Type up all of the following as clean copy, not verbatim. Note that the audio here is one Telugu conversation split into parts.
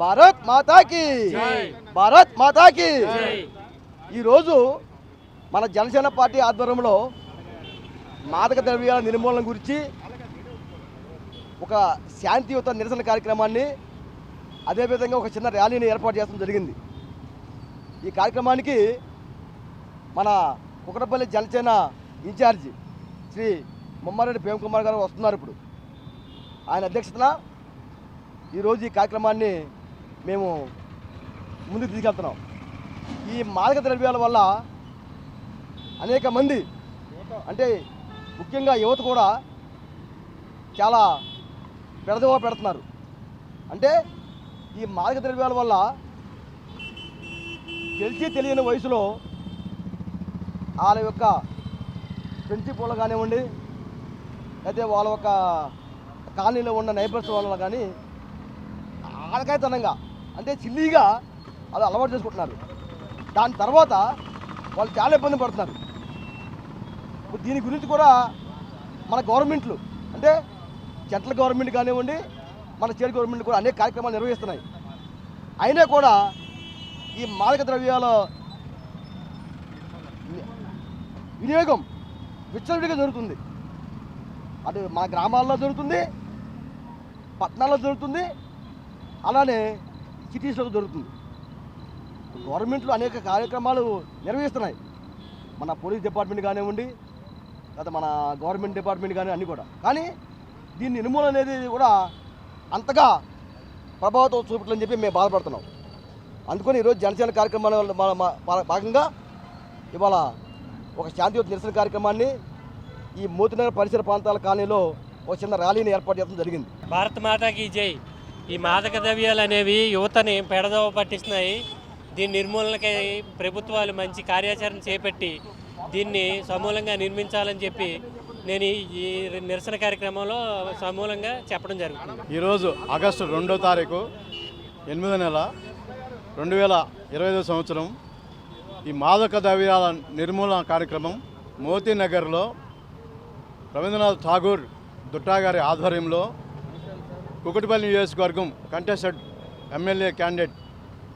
భారత్ మాతాకి భారత్ మాతాకి. ఈరోజు మన జనసేన పార్టీ ఆధ్వర్యంలో మాదక ద్రవ్యాల నిర్మూలన గురించి ఒక శాంతియుత నిరసన కార్యక్రమాన్ని, అదేవిధంగా ఒక చిన్న ర్యాలీని ఏర్పాటు చేయడం జరిగింది. ఈ కార్యక్రమానికి మన కుకటపల్లి జనసేన ఇన్ఛార్జి శ్రీ ముమ్మారెడ్డి ప్రేమ్ కుమార్ గారు వస్తున్నారు. ఇప్పుడు ఆయన అధ్యక్షతన ఈరోజు ఈ కార్యక్రమాన్ని మేము ముందుకు తీసుకెళ్తున్నాం. ఈ మాదక ద్రవ్యాల వల్ల అనేక మంది, అంటే ముఖ్యంగా యువత కూడా చాలా పెడదవ పెడుతున్నారు. అంటే ఈ మాదక ద్రవ్యాల వల్ల తెలిసి తెలియని వయసులో వాళ్ళ యొక్క ప్రిన్సిపల్ కానివ్వండి, అయితే వాళ్ళ యొక్క కాలనీలో ఉన్న నైబర్స్ వల్ల కానీ ఆడకాయతనంగా, అంటే చిల్లీగా అది అలవాటు చేసుకుంటున్నారు. దాని తర్వాత వాళ్ళు చాలా ఇబ్బంది పడుతున్నారు. దీని గురించి కూడా మన గవర్నమెంట్లు, అంటే సెంట్రల్ గవర్నమెంట్ కానివ్వండి, మన స్టేట్ గవర్నమెంట్ కూడా అనేక కార్యక్రమాలు నిర్వహిస్తున్నాయి. అయినా కూడా ఈ మాదక ద్రవ్యాల వినియోగం విచ్చలవిడిగా జరుగుతుంది. అది మా గ్రామాల్లో జరుగుతుంది, పట్టణాల్లో జరుగుతుంది, అలానే సిటీస్లో జరుగుతుంది. గవర్నమెంట్లు అనేక కార్యక్రమాలు నిర్వహిస్తున్నాయి. మన పోలీస్ డిపార్ట్మెంట్ కానివ్వండి, లేదా మన గవర్నమెంట్ డిపార్ట్మెంట్ కానీ అన్నీ కూడా. కానీ దీన్ని నిర్మూలన అనేది కూడా అంతగా ప్రభావితం చూపట్లని చెప్పి మేము బాధపడుతున్నాం. అందుకని ఈరోజు జనసేన కార్యక్రమాల భాగంగా ఇవాళ ఒక శాంతియుత నిరసన కార్యక్రమాన్ని ఈ మోతినగర్ పరిసర ప్రాంతాల కాలనీలో ఒక చిన్న ర్యాలీని ఏర్పాటు చేయడం జరిగింది. భారత్ మాతాకి జై. ఈ మాదక ద్రవ్యాలు అనేవి యువతని పెడదవ పట్టిస్తున్నాయి. దీని నిర్మూలనకై ప్రభుత్వాలు మంచి కార్యాచరణ చేపట్టి దీన్ని సమూలంగా నిర్మించాలని చెప్పి నేను ఈ నిరసన కార్యక్రమంలో సమూలంగా చెప్పడం జరుగుతుంది. ఈరోజు ఆగస్టు 2వ తారీఖు 8వ నెల 2025 సంవత్సరం ఈ మాదక ద్రవ్యాల నిర్మూలన కార్యక్రమం మోతీనగర్లో రవీంద్రనాథ్ ఠాగూర్ దుట్టా గారి ఆధ్వర్యంలో కుకటపల్లి నియోజకవర్గం contested MLA candidate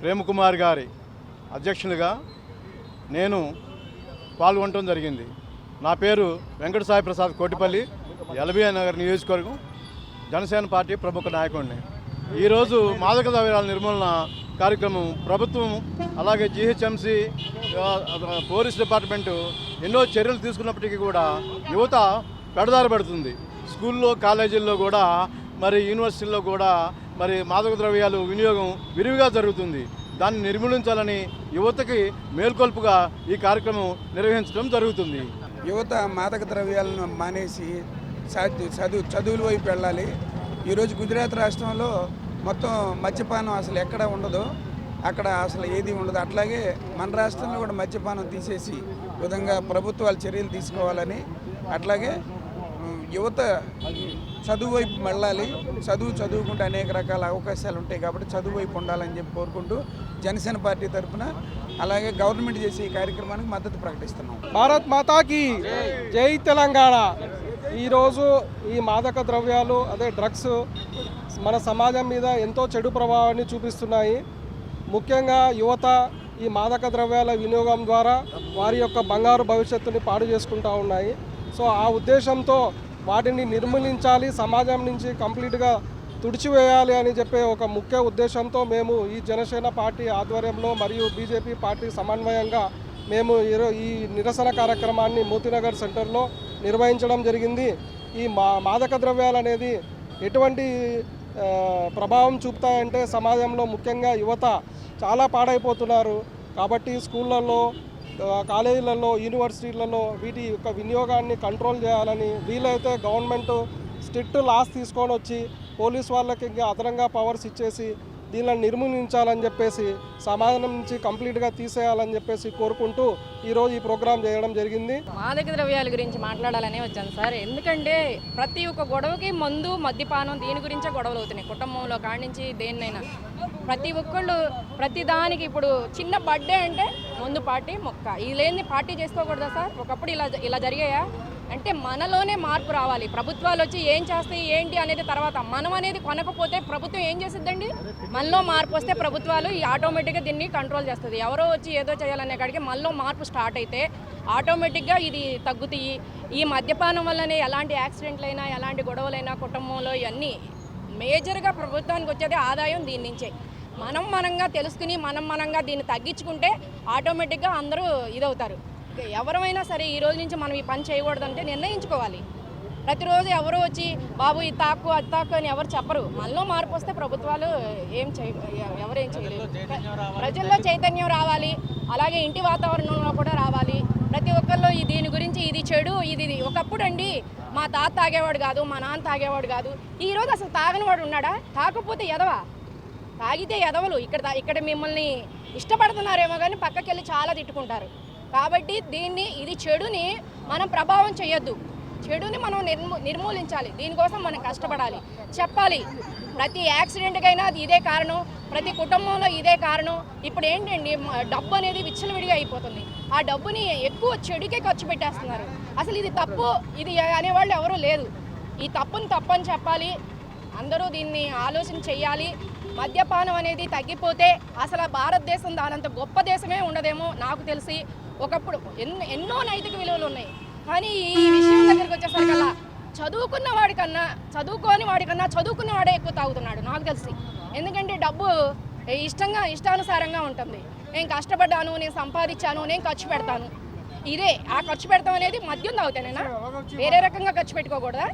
Prem Kumar గారి అధ్యక్షులుగా నేను పాల్గొనడం జరిగింది. నా పేరు వెంకట సాయి ప్రసాద్ కోటిపల్లి, ఎల్బీ నగర్ నియోజకవర్గం జనసేన పార్టీ ప్రముఖ నాయకుడిని. ఈరోజు మాదక ద్రవ్యాల నిర్మూలన కార్యక్రమం ప్రభుత్వం, అలాగే జీహెచ్ఎంసీ, పోలీస్ డిపార్ట్మెంటు ఎన్నో చర్యలు తీసుకున్నప్పటికీ కూడా యువత పెడదారి పడుతుంది. స్కూల్లో, కాలేజీల్లో కూడా, మరి యూనివర్సిటీల్లో కూడా మరి మాదక ద్రవ్యాలు వినియోగం విరివిగా జరుగుతుంది. దాన్ని నిర్మూలించాలని యువతకి మేల్కొల్పుగా ఈ కార్యక్రమం నిర్వహించడం జరుగుతుంది. యువత మాదక ద్రవ్యాలను మానేసి చదువుల వైపు వెళ్ళాలి. ఈరోజు గుజరాత్ రాష్ట్రంలో మొత్తం మద్యపానం అసలు ఎక్కడ ఉండదు, అక్కడ అసలు ఏది ఉండదు. అట్లాగే మన రాష్ట్రంలో కూడా మద్యపానం తీసేసి విధంగా ప్రభుత్వాలు చర్యలు తీసుకోవాలని, అట్లాగే యువత చదువు వైపు వెళ్ళాలి. చదువుకుంటే అనేక రకాల అవకాశాలు ఉంటాయి కాబట్టి చదువు వైపు ఉండాలని చెప్పి కోరుకుంటూ జనసేన పార్టీ తరఫున, అలాగే గవర్నమెంట్ చేసే ఈ కార్యక్రమానికి మద్దతు ప్రకటిస్తున్నాం. భారత్ మాతాకి జై తెలంగాణ. ఈరోజు ఈ మాదక ద్రవ్యాలు, అదే డ్రగ్స్ మన సమాజం మీద ఎంతో చెడు ప్రభావాన్ని చూపిస్తున్నాయి. ముఖ్యంగా యువత ఈ మాదక ద్రవ్యాల వినియోగం ద్వారా వారి యొక్క బంగారు భవిష్యత్తుని పాడు చేసుకుంటూ ఉన్నాయి. సో ఆ ఉద్దేశంతో వాటిని నిర్మూలించాలి, సమాజం నుంచి కంప్లీట్గా తుడిచివేయాలి అని చెప్పే ఒక ముఖ్య ఉద్దేశంతో మేము ఈ జనసేన పార్టీ ఆధ్వర్యంలో మరియు బీజేపీ పార్టీ సమన్వయంగా మేము ఈ నిరసన కార్యక్రమాన్ని మోతీనగర్ సెంటర్లో నిర్వహించడం జరిగింది. ఈ మాదక ద్రవ్యాలు అనేది ఎటువంటి ప్రభావం చూపుతాయంటే సమాజంలో ముఖ్యంగా యువత చాలా పాడైపోతున్నారు. కాబట్టి స్కూళ్ళల్లో, కాలేజీలలో, యూనివర్సిటీలలో వీటి యొక్క వినియోగాన్ని కంట్రోల్ చేయాలని, వీలైతే గవర్నమెంట్ స్ట్రిక్ట్ లాస్ తీసుకొని వచ్చి పోలీస్ వాళ్ళకి ఇంకా అదనంగా పవర్స్ ఇచ్చేసి దీనిని నిర్మూలించాలని చెప్పేసి, సమాజం నుంచి కంప్లీట్గా తీసేయాలని చెప్పేసి కోరుకుంటూ ఈరోజు ఈ ప్రోగ్రాం చేయడం జరిగింది. మాదక ద్రవ్యాల గురించి మాట్లాడాలనే వచ్చాను సార్. ఎందుకంటే ప్రతి ఒక్క గొడవకి మందు, మద్యపానం, దీని గురించే గొడవలు అవుతున్నాయి. కుటుంబంలో కాడి నుంచి దేన్నైనా ప్రతి ఒక్కళ్ళు ప్రతి దానికి ఇప్పుడు చిన్న బర్త్డే అంటే ముందు పార్టీ మొక్క, ఇది లేని పార్టీ చేసుకోకూడదా సార్? ఒకప్పుడు ఇలా జరిగాయా? అంటే మనలోనే మార్పు రావాలి. ప్రభుత్వాలు వచ్చి ఏం చేస్తాయి ఏంటి అనేది తర్వాత, మనం అనేది కొనకపోతే ప్రభుత్వం ఏం చేసిద్దండి? మనలో మార్పు వస్తే ప్రభుత్వాలు ఈ ఆటోమేటిక్గా దీన్ని కంట్రోల్ చేస్తుంది. ఎవరో వచ్చి ఏదో చేయాలనే కాడికి మనలో మార్పు స్టార్ట్ అయితే ఆటోమేటిక్గా ఇది తగ్గుతాయి. ఈ మద్యపానం వల్లనే ఎలాంటి యాక్సిడెంట్లైనా ఎలాంటి గొడవలైనా కుటుంబంలో ఇవన్నీ మేజర్గా ప్రభుత్వానికి వచ్చేది ఆదాయం దీని నుంచే. మనంగా తెలుసుకుని మనంగా దీన్ని తగ్గించుకుంటే ఆటోమేటిక్గా అందరూ ఇదవుతారు. ఎవరైనా సరే ఈ రోజు నుంచి మనం ఈ పని చేయకూడదంటే నిర్ణయించుకోవాలి. ప్రతిరోజు ఎవరో వచ్చి బాబు ఇది తాక్కు అది తాక్కు అని ఎవరు చెప్పరు. మనలో మార్పు వస్తే ప్రభుత్వాలు ఎవరేం చేయలేరు. ప్రజల్లో చైతన్యం రావాలి, అలాగే ఇంటి వాతావరణంలో కూడా రావాలి. ప్రతి ఒక్కరిలో దీని గురించి ఇది చెడు ఇది ఒకప్పుడు అండి మా తాత తాగేవాడు కాదు, మా నాన్న తాగేవాడు కాదు. ఈరోజు అసలు తాగని వాడు ఉన్నాడా? తాకపోతే ఎదవా, తాగితే ఎదవలు. ఇక్కడ మిమ్మల్ని ఇష్టపడుతున్నారేమో కానీ పక్కకెళ్ళి చాలా తిట్టుకుంటారు. కాబట్టి ఇది చెడుని మనం ప్రభావం చేయొద్దు. చెడుని మనం నిర్మూలించాలి. దీనికోసం మనం కష్టపడాలి, చెప్పాలి. ప్రతి యాక్సిడెంట్కైనా ఇదే కారణం, ప్రతి కుటుంబంలో ఇదే కారణం. ఇప్పుడు ఏంటండి, డబ్బు అనేది విచ్చలవిడిగా అయిపోతుంది. ఆ డబ్బుని ఎక్కువ చెడుకే ఖర్చు పెట్టేస్తున్నారు. అసలు ఇది తప్పు ఇది అనేవాళ్ళు ఎవరూ లేదు. ఈ తప్పుని తప్పని చెప్పాలి. అందరూ దీన్ని ఆలోచన చెయ్యాలి. మద్యపానం అనేది తగ్గిపోతే అసలు భారతదేశం దానంత గొప్ప దేశమే ఉండదేమో నాకు తెలిసి. ఒకప్పుడు ఎన్నో నైతిక విలువలు ఉన్నాయి, కానీ ఈ విషయం దగ్గరికి వచ్చేసరికల్లా చదువుకున్న వాడికన్నా చదువుకున్న వాడే ఎక్కువ తాగుతున్నాడు నాకు తెలిసి. ఎందుకంటే డబ్బు ఇష్టానుసారంగా ఉంటుంది. నేను కష్టపడ్డాను, నేను సంపాదించాను, నేను ఖర్చు పెడతాను. ఆ ఖర్చు పెడతాం అనేది మద్యం తాగుతానేనా? వేరే రకంగా ఖర్చు పెట్టుకోకూడదా?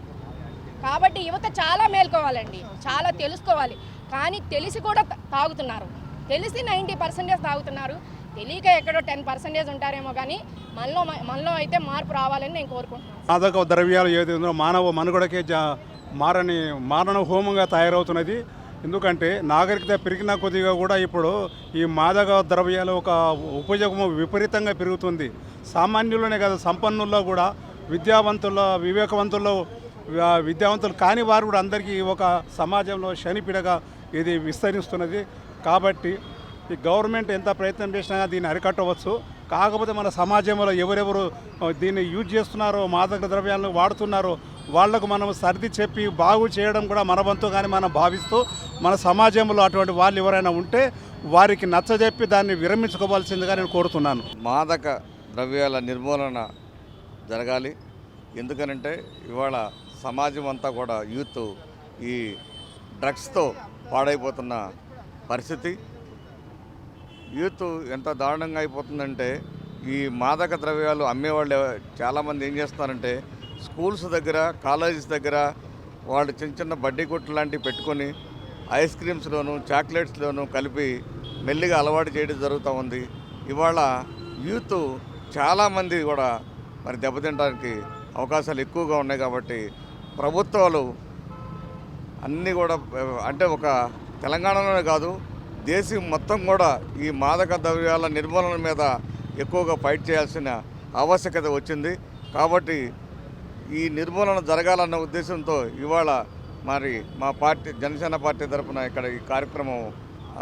కాబట్టి యువత చాలా మేల్కోవాలండి, చాలా తెలుసుకోవాలి. కానీ తెలిసి కూడా తాగుతున్నారు. తెలిసి 90% తాగుతున్నారు, తెలియక ఎక్కడో 10% ఉంటారేమో. కానీ మనలో అయితే మార్పు రావాలని నేను కోరుకుంటున్నాను. మాదక ద్రవ్యాలు ఏది ఉందో మానవ మనుగడకే మారణ హోమంగా తయారవుతున్నది. ఎందుకంటే నాగరికత పెరిగిన కొద్దిగా కూడా ఇప్పుడు ఈ మాదక ద్రవ్యాలు ఒక ఉపయోగం విపరీతంగా పెరుగుతుంది. సామాన్యులనే కాదు, సంపన్నుల్లో కూడా, వివేకవంతుల్లో విద్యావంతులు కాని వారు కూడా అందరికీ ఒక సమాజంలో శనిపిడగా ఇది విస్తరిస్తున్నది. కాబట్టి ఈ గవర్నమెంట్ ఎంత ప్రయత్నం చేసినా దీన్ని అరికట్టవచ్చు. కాకపోతే మన సమాజంలో ఎవరెవరు దీన్ని యూజ్ చేస్తున్నారో, మాదక ద్రవ్యాలను వాడుతున్నారో వాళ్లకు మనం సర్ది చెప్పి బాగు చేయడం కూడా మన వంతు కానీ మనం భావిస్తూ, మన సమాజంలో అటువంటి వాళ్ళు ఎవరైనా ఉంటే వారికి నచ్చజెప్పి దాన్ని విరమించుకోవాల్సిందిగా నేను కోరుతున్నాను. మాదక ద్రవ్యాల నిర్మూలన జరగాలి. ఎందుకనంటే ఇవాళ సమాజం అంతా కూడా యూత్ ఈ డ్రగ్స్తో పాడైపోతున్న పరిస్థితి. యూత్ ఎంత దారుణంగా అయిపోతుందంటే, ఈ మాదక ద్రవ్యాలు అమ్మేవాళ్ళు చాలామంది ఏం చేస్తున్నారంటే స్కూల్స్ దగ్గర, కాలేజెస్ దగ్గర వాళ్ళు చిన్న బడ్డీ కొట్లు లాంటివి పెట్టుకొని ఐస్ క్రీమ్స్లోను చాక్లెట్స్లోను కలిపి మెల్లిగా అలవాటు చేయడం జరుగుతూ ఉంది. ఇవాళ యూత్ చాలామంది కూడా మరి దెబ్బతినడానికి అవకాశాలు ఎక్కువగా ఉన్నాయి. కాబట్టి ప్రభుత్వాలు అన్నీ కూడా, అంటే ఒక తెలంగాణలోనే కాదు దేశం మొత్తం కూడా ఈ మాదక ద్రవ్యాల నిర్మూలన మీద ఎక్కువగా ఫైట్ చేయాల్సిన ఆవశ్యకత వచ్చింది. కాబట్టి ఈ నిర్మూలన జరగాలన్న ఉద్దేశంతో ఇవాళ మరి మా పార్టీ, జనసేన పార్టీ తరఫున ఇక్కడ ఈ కార్యక్రమం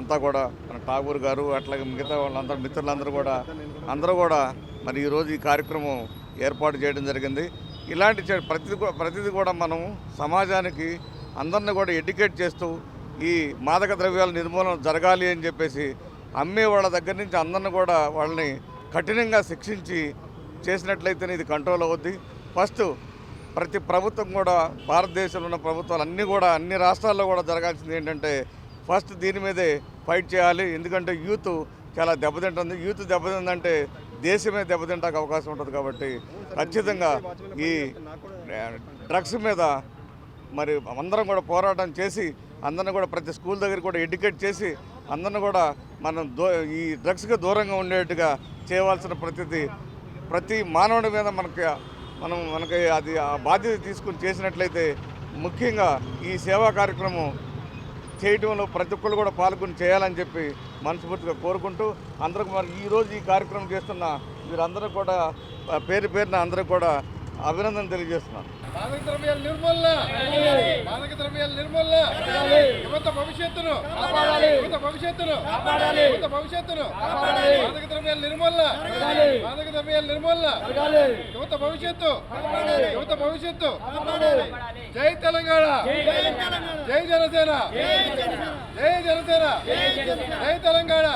అంతా కూడా మన ఠాగూర్ గారు అట్లాగే మిగతా వాళ్ళందరూ మిత్రులందరూ కూడా మరి ఈరోజు ఈ కార్యక్రమం ఏర్పాటు చేయడం జరిగింది. ఇలాంటి ప్రతిదీ కూడా మనం సమాజానికి అందరిని కూడా ఎడ్యుకేట్ చేస్తూ ఈ మాదక ద్రవ్యాల నిర్మూలన జరగాలి అని చెప్పేసి అమ్మే వాళ్ళ దగ్గర నుంచి అందరిని కూడా వాళ్ళని కఠినంగా శిక్షించి చేసినట్లయితేనే ఇది కంట్రోల్ అవుద్ది. ఫస్ట్ ప్రతి ప్రభుత్వం కూడా, భారతదేశంలో ఉన్న ప్రభుత్వాలు అన్ని రాష్ట్రాల్లో కూడా జరగాల్సింది ఏంటంటే ఫస్ట్ దీని మీదే ఫైట్ చేయాలి. ఎందుకంటే యూత్ చాలా దెబ్బతింటుంది. యూత్ దెబ్బతిందంటే దేశమే దెబ్బతింటానికి అవకాశం ఉంటుంది. కాబట్టి ఖచ్చితంగా ఈ డ్రగ్స్ మీద మరి అందరం కూడా పోరాటం చేసి అందరిని కూడా ప్రతి స్కూల్ దగ్గర కూడా ఎడ్యుకేట్ చేసి అందరిని కూడా మనం ఈ డ్రగ్స్కి దూరంగా ఉండేట్టుగా చేయవలసిన ప్రతి మానవుడి మీద మనకి అది ఆ బాధ్యత తీసుకుని చేసినట్లయితే, ముఖ్యంగా ఈ సేవా కార్యక్రమం చేయటంలో ప్రతి ఒక్కరు కూడా పాల్గొని చేయాలని చెప్పి మనస్ఫూర్తిగా కోరుకుంటూ, అందరికి మరి ఈరోజు ఈ కార్యక్రమం చేస్తున్న వీరందరూ కూడా పేరున అందరూ కూడా అభినందన తెలియజేస్తున్నాను. మాదక ద్రవ్యాల నిర్మూలన, మాదక ద్రవ్యాల నిర్మూలన, యువత భవిష్యత్తును, యువత భవిష్యత్తును, యువత భవిష్యత్తును, మాదక ద్రవ్యాల నిర్మూలన, మాదక ద్రవ్యాల నిర్మూలన, యువత భవిష్యత్తు, యువత భవిష్యత్తు. జై తెలంగాణ, జై జనసేన, జై జనసేన, జై తెలంగాణ.